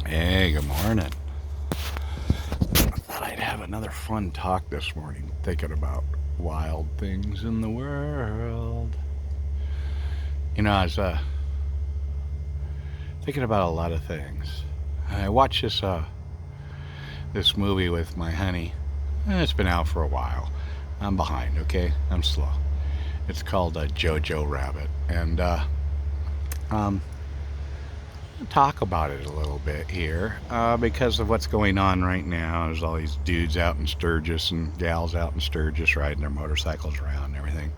Hey, good morning. I thought I'd have another fun talk this morning, thinking about wild things in the world. I was thinking about a lot of things. I watched this movie with my honey. It's been out for a while. I'm behind, okay? I'm slow. It's called Jojo Rabbit, and um, talk about it a little bit here because of what's going on right now. There's all these dudes out in Sturgis and gals out in Sturgis riding their motorcycles around and everything.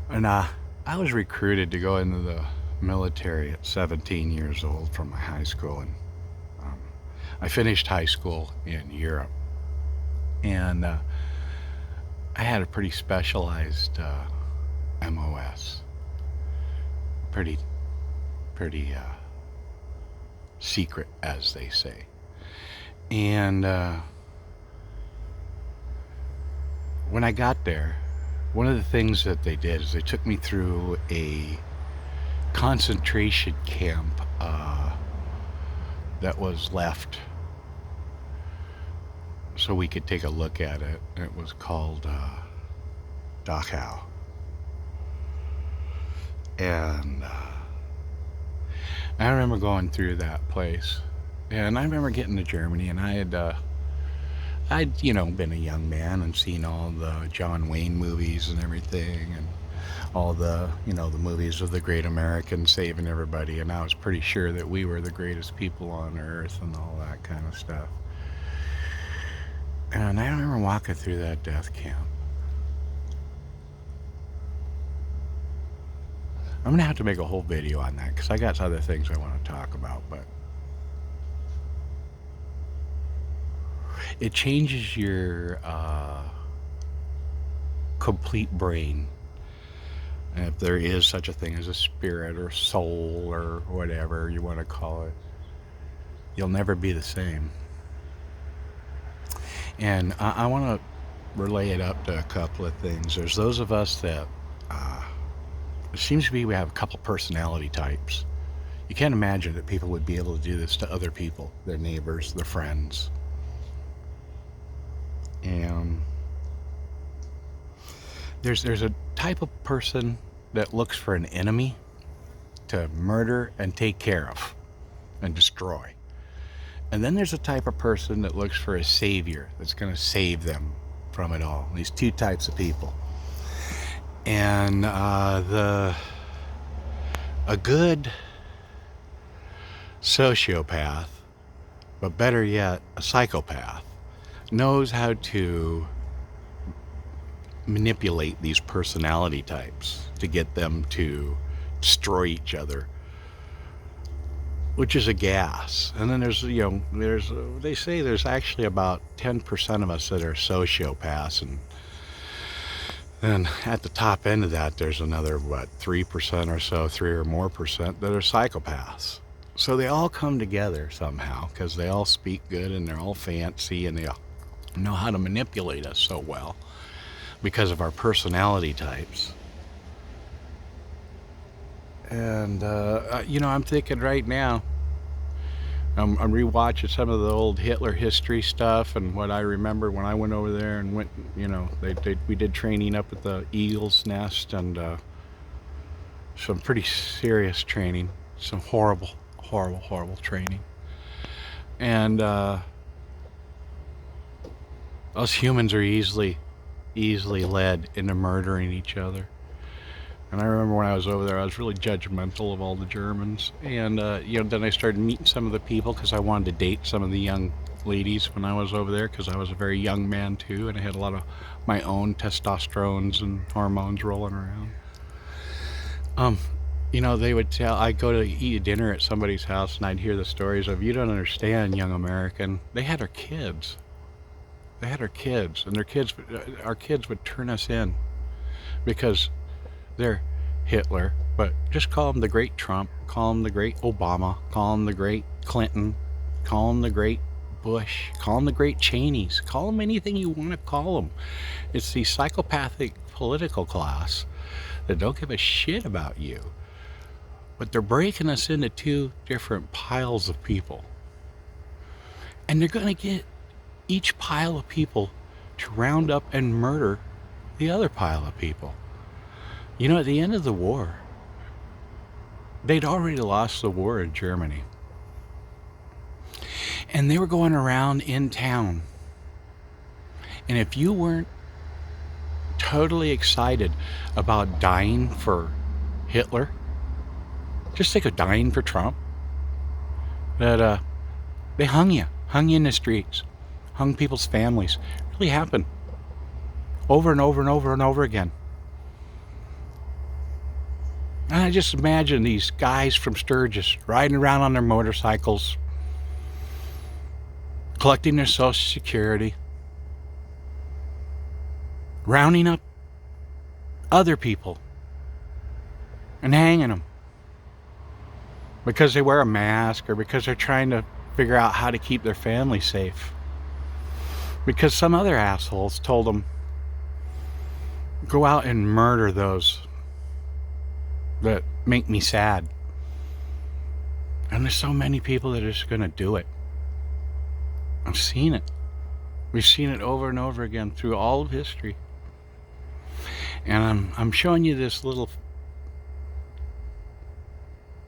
And I was recruited to go into the military at 17 years old from my high school, and um, I finished high school in Europe, and I had a pretty specialized MOS, pretty pretty secret, as they say. And when I got there, one of the things that they did is they took me through a concentration camp that was left so we could take a look at it. It was called Dachau. And I remember going through that place. And I remember getting to Germany, and I'd been a young man and seen all the John Wayne movies and everything, and all the movies of the great American saving everybody, and I was pretty sure that we were the greatest people on earth and all that kind of stuff. And I remember walking through that death camp. I'm gonna have to make a whole video on that because I got other things I want to talk about, but it changes your complete brain. And if there is such a thing as a spirit or soul or whatever you want to call it, you'll never be the same. And I want to relay it up to a couple of things. There's those of us that it seems to be we have a couple personality types. You can't imagine that people would be able to do this to other people, their neighbors, their friends. And there's a type of person that looks for an enemy to murder and take care of and destroy. And then there's a type of person that looks for a savior that's going to save them from it all. These two types of people. And a good sociopath, but better yet, a psychopath, knows how to manipulate these personality types to get them to destroy each other, which is a gas. And then they say there's actually about 10% of us that are sociopaths, and then at the top end of that, there's another, 3% or so, 3 or more percent that are psychopaths. So they all come together somehow because they all speak good and they're all fancy and they all know how to manipulate us so well because of our personality types. And, I'm thinking right now, I'm rewatching some of the old Hitler history stuff and what I remember when I went over there and went, we did training up at the Eagle's Nest, and some pretty serious training, some horrible, horrible, horrible training. And us humans are easily led into murdering each other. And I remember when I was over there, I was really judgmental of all the Germans. And, then I started meeting some of the people because I wanted to date some of the young ladies when I was over there because I was a very young man too. And I had a lot of my own testosterones and hormones rolling around. They would tell, I'd go to eat a dinner at somebody's house and I'd hear the stories of, you don't understand, young American. They had our kids. And our kids would turn us in because they're Hitler, but just call him the great Trump, call him the great Obama, call him the great Clinton, call him the great Bush, call him the great Cheneys, call him anything you want to call him. It's the psychopathic political class that don't give a shit about you. But they're breaking us into two different piles of people. And they're going to get each pile of people to round up and murder the other pile of people. You know, at the end of the war, they'd already lost the war in Germany. And they were going around in town. And if you weren't totally excited about dying for Hitler, just think of dying for Trump, that they hung you in the streets, hung people's families. It really happened over and over and over and over again. And I just imagine these guys from Sturgis riding around on their motorcycles, collecting their Social Security, rounding up other people and hanging them because they wear a mask or because they're trying to figure out how to keep their family safe. Because some other assholes told them, go out and murder those that make me sad. And there's so many people that are just going to do it. I've seen it. We've seen it over and over again through all of history. And I'm showing you this little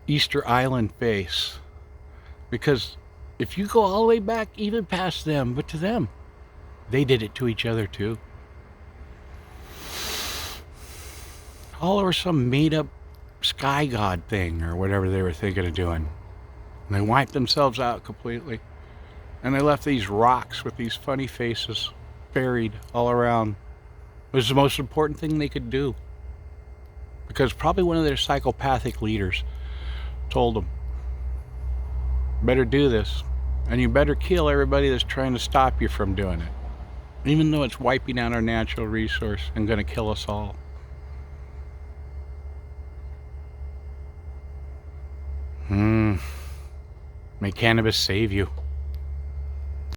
Easter Island face, because if you go all the way back, even past them, but to them, they did it to each other too. All over some made up sky god thing or whatever they were thinking of doing. And they wiped themselves out completely. And they left these rocks with these funny faces buried all around. It was the most important thing they could do. Because probably one of their psychopathic leaders told them, better do this. And you better kill everybody that's trying to stop you from doing it. Even though it's wiping out our natural resource and going to kill us all. May cannabis save you.